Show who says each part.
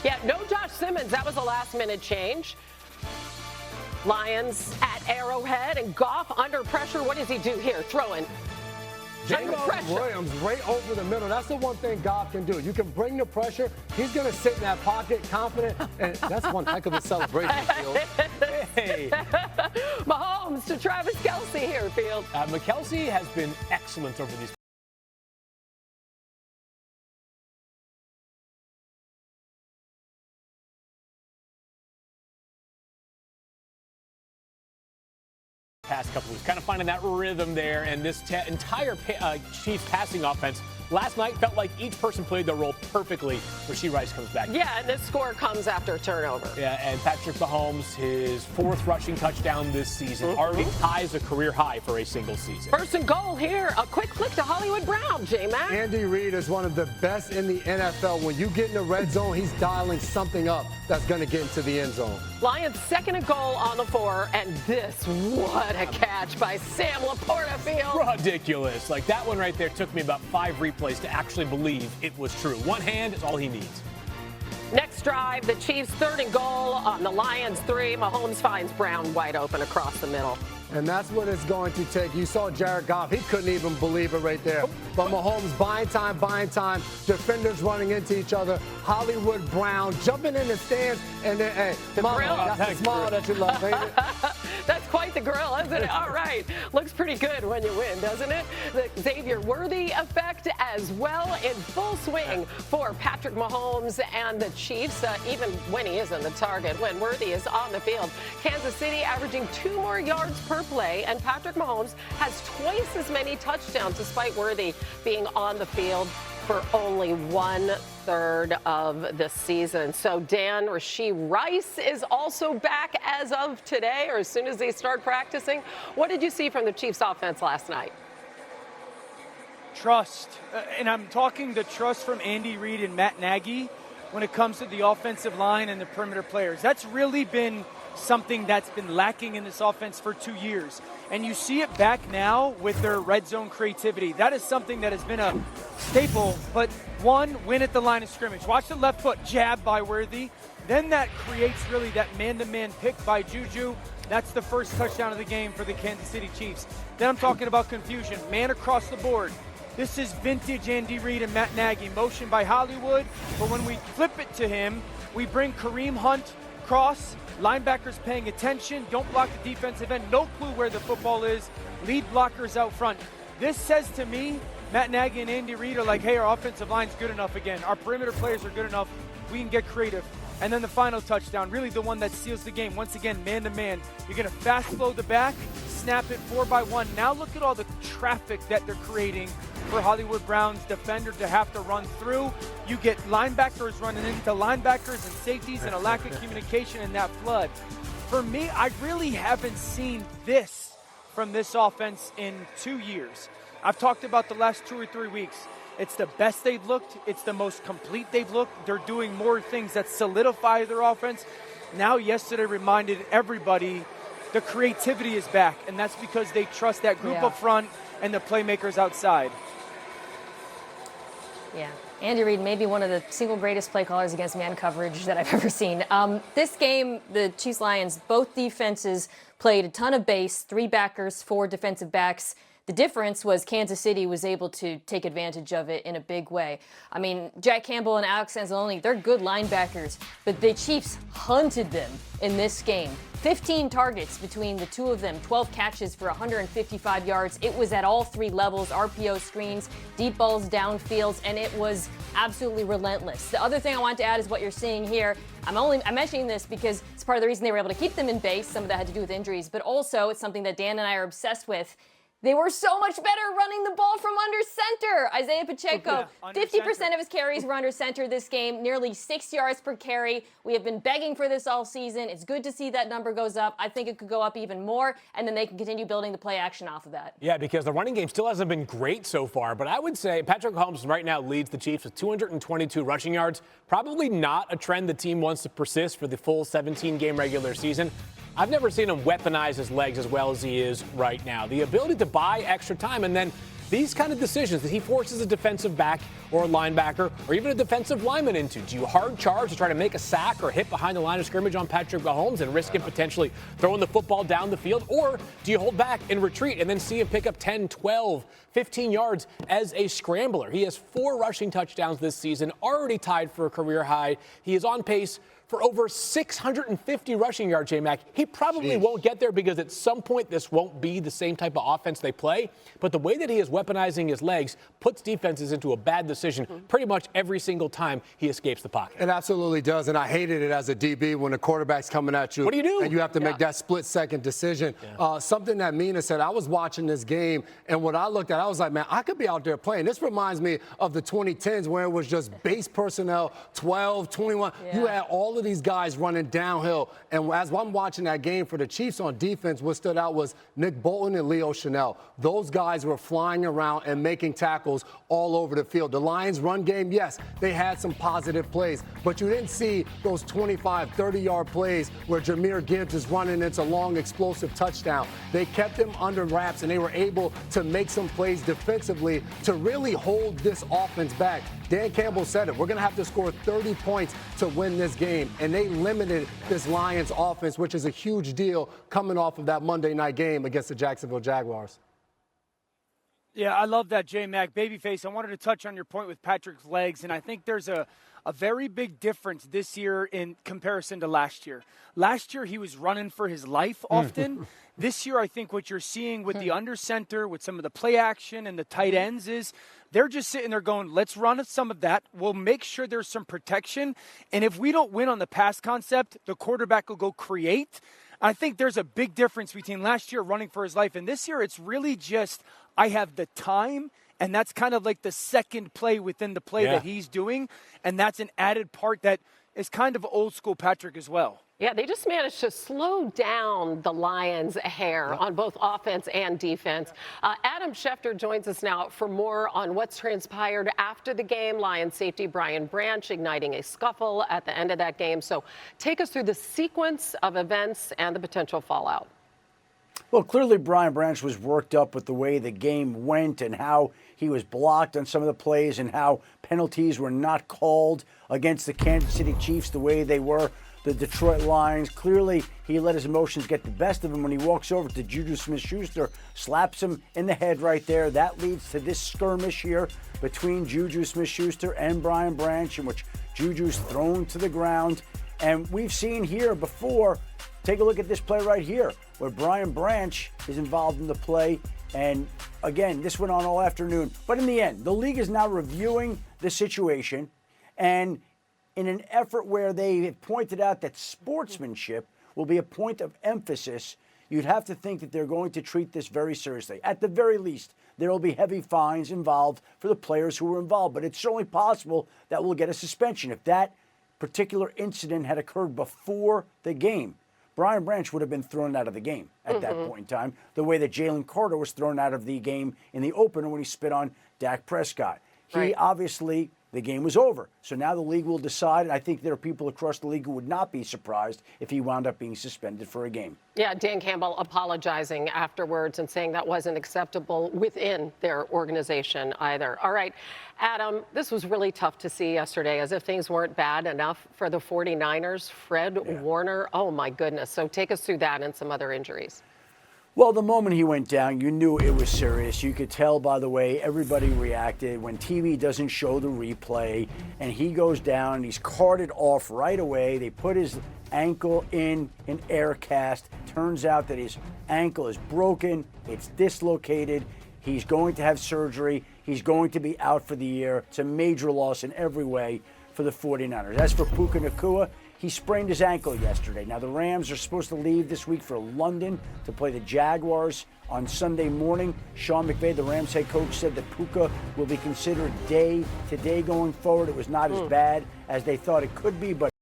Speaker 1: Yeah, no Josh Simmons. That was a last-minute change. Lions at Arrowhead, and Goff under pressure. What does he do here? Throwing.
Speaker 2: James Williams right over the middle. That's the one thing Goff can do. You can bring the pressure. He's going to sit in that pocket confident, and that's one heck of a celebration, Field.
Speaker 3: Hey.
Speaker 1: Mahomes to Travis Kelce here, Field.
Speaker 3: McKelsey has been excellent over these past couple weeks, kind of finding that rhythm there, and this entire Chiefs passing offense last night felt like each person played their role perfectly. Rashee Rice comes back.
Speaker 1: Yeah, and this score comes after a turnover.
Speaker 3: Yeah, and Patrick Mahomes, his 4th rushing touchdown this season, already ties a career high for a single season.
Speaker 1: First and goal here, a quick flick to Hollywood Brown, J-Mac.
Speaker 2: Andy Reid is one of the best in the NFL. When you get in the red zone, he's dialing something up that's going to get into the end zone.
Speaker 1: Lions 2nd and goal on the 4, and this, what a catch by Sam Laporta, Field.
Speaker 3: Ridiculous. Like, that one right there took me about 5 replays to actually believe it was true. One hand is all he needs.
Speaker 1: Next drive, the Chiefs 3rd and goal on the Lions 3. Mahomes finds Brown wide open across the middle.
Speaker 2: And that's what it's going to take. You saw Jared Goff. He couldn't even believe it right there. But Mahomes buying time. Defenders running into each other. Hollywood Brown jumping in the stands. And then, hey,
Speaker 1: the grill.
Speaker 2: That's the smile that you love, ain't it?
Speaker 1: That's quite the grill, isn't it? All right. Looks pretty good when you win, doesn't it? The Xavier Worthy effect as well in full swing for Patrick Mahomes and the Chiefs, even when he isn't the target, when Worthy is on the field. Kansas City averaging 2 more yards per play, and Patrick Mahomes has twice as many touchdowns despite Worthy being on the field for only 1/3 of the season. So, Dan, Rashee Rice is also back as of today, or as soon as they start practicing. What did you see from the Chiefs offense last night?
Speaker 4: Trust. And I'm talking the trust from Andy Reid and Matt Nagy when it comes to the offensive line and the perimeter players. That's really been something that's been lacking in this offense for 2 years. And you see it back now with their red zone creativity. That is something that has been a staple, but one, win at the line of scrimmage. Watch the left foot jab by Worthy. Then that creates really that man-to-man pick by Juju. That's the first touchdown of the game for the Kansas City Chiefs. Then I'm talking about confusion. Man across the board. This is vintage Andy Reid and Matt Nagy. Motion by Hollywood, but when we flip it to him, we bring Kareem Hunt cross. Linebackers paying attention, don't block the defensive end, no clue where the football is, lead blockers out front. This says to me, Matt Nagy and Andy Reid are like, hey, our offensive line's good enough again. Our perimeter players are good enough. We can get creative. And then the final touchdown, really the one that seals the game. Once again, man-to-man. You're going to fast flow the back, snap it 4-by-1. Now look at all the traffic that they're creating for Hollywood Brown's defender to have to run through. You get linebackers running into linebackers and safeties and a lack of communication in that flood. For me, I really haven't seen this from this offense in 2 years. I've talked about the last 2 or 3 weeks. It's the best they've looked. It's the most complete they've looked. They're doing more things that solidify their offense. Now, yesterday reminded everybody the creativity is back, and that's because they trust that group up front and the playmakers outside.
Speaker 5: Yeah. Andy Reid may be one of the single greatest play callers against man coverage that I've ever seen. This game, the Chiefs-Lions, both defenses played a ton of base, 3 backers, 4 defensive backs. The difference was Kansas City was able to take advantage of it in a big way. I mean, Jack Campbell and Alex Anzalone, they're good linebackers, but the Chiefs hunted them in this game. 15 targets between the two of them, 12 catches for 155 yards. It was at all 3 levels, RPO screens, deep balls downfields, and it was absolutely relentless. The other thing I want to add is what you're seeing here. I'm mentioning this because it's part of the reason they were able to keep them in base. Some of that had to do with injuries, but also it's something that Dan and I are obsessed with. They were so much better running the ball from under center. Isaiah Pacheco, 50% of his carries were under center this game, nearly 6 yards per carry. We have been begging for this all season. It's good to see that number goes up. I think it could go up even more, and then they can continue building the play action off of that.
Speaker 3: Yeah, because the running game still hasn't been great so far, but I would say Patrick Mahomes right now leads the Chiefs with 222 rushing yards. Probably not a trend the team wants to persist for the full 17-game regular season. I've never seen him weaponize his legs as well as he is right now. The ability to buy extra time and then these kind of decisions that he forces a defensive back or a linebacker or even a defensive lineman into. Do you hard charge to try to make a sack or hit behind the line of scrimmage on Patrick Mahomes and risk him potentially throwing the football down the field? Or do you hold back and retreat and then see him pick up 10, 12, 15 yards as a scrambler? He has 4 rushing touchdowns this season, already tied for a career high. He is on pace for over 650 rushing yards, J-Mac. He probably won't get there because at some point this won't be the same type of offense they play. But the way that he is weaponizing his legs puts defenses into a bad decision pretty much every single time he escapes the pocket.
Speaker 2: It absolutely does, and I hated it as a DB when the quarterback's coming at you.
Speaker 3: What do you do?
Speaker 2: And you have to make that split-second decision. Something that Mina said, I was watching this game, and what I looked at, I was like, man, I could be out there playing. This reminds me of the 2010s where it was just base personnel, 12, 21. You had all of these guys running downhill. And as I'm watching that game for the Chiefs on defense, what stood out was Nick Bolton and Leo Chanel. Those guys were flying around and making tackles all over the field. The Lions' run game, yes, they had some positive plays, but you didn't see those 25, 30-yard plays where Jahmyr Gibbs is running into long, explosive touchdown. They kept them under wraps, and they were able to make some plays defensively to really hold this offense back. Dan Campbell said it. We're going to have to score 30 points to win this game. And they limited this Lions offense, which is a huge deal coming off of that Monday night game against the Jacksonville Jaguars.
Speaker 4: Yeah, I love that, J-Mac. Babyface, I wanted to touch on your point with Patrick's legs, and I think there's a very big difference this year in comparison to last year. Last year, he was running for his life often. This year, I think what you're seeing with the under center, with some of the play action and the tight ends is they're just sitting there going, let's run some of that. We'll make sure there's some protection. And if we don't win on the pass concept, the quarterback will go create. I think there's a big difference between last year running for his life and this year. It's really just I have the time, and that's kind of like the second play within the play that he's doing. And that's an added part that is kind of old school Patrick as well.
Speaker 1: Yeah, they just managed to slow down the Lions' hair on both offense and defense. Adam Schefter joins us now for more on what's transpired after the game. Lions safety Brian Branch igniting a scuffle at the end of that game. So take us through the sequence of events and the potential fallout.
Speaker 6: Well, clearly Brian Branch was worked up with the way the game went and how he was blocked on some of the plays and how penalties were not called against the Kansas City Chiefs the way they were the Detroit Lions. Clearly, he let his emotions get the best of him when he walks over to Juju Smith-Schuster, slaps him in the head right there. That leads to this skirmish here between Juju Smith-Schuster and Brian Branch, in which Juju's thrown to the ground. And we've seen here before, take a look at this play right here, where Brian Branch is involved in the play. And again, this went on all afternoon. But in the end, the league is now reviewing the situation, and in an effort where they have pointed out that sportsmanship will be a point of emphasis, you'd have to think that they're going to treat this very seriously. At the very least, there will be heavy fines involved for the players who were involved, but it's certainly possible that we'll get a suspension. If that particular incident had occurred before the game, Brian Branch would have been thrown out of the game at that point in time, the way that Jalen Carter was thrown out of the game in the opener when he spit on Dak Prescott. He obviously, the game was over. So now the league will decide, and I think there are people across the league who would not be surprised if he wound up being suspended for a game.
Speaker 1: Yeah, Dan Campbell apologizing afterwards and saying that wasn't acceptable within their organization either. All right, Adam, this was really tough to see yesterday, as if things weren't bad enough for the 49ers. Fred Warner, oh my goodness. So take us through that and some other injuries.
Speaker 6: Well, the moment he went down, you knew it was serious. You could tell by the way everybody reacted when TV doesn't show the replay and he goes down and he's carted off right away. They put his ankle in an air cast. Turns out that his ankle is broken. It's dislocated. He's going to have surgery. He's going to be out for the year. It's a major loss in every way for the 49ers. As for Puka Nacua, he sprained his ankle yesterday. Now, the Rams are supposed to leave this week for London to play the Jaguars on Sunday morning. Sean McVay, the Rams head coach, said that Puka will be considered day-to-day going forward. It was not as bad as they thought it could be, but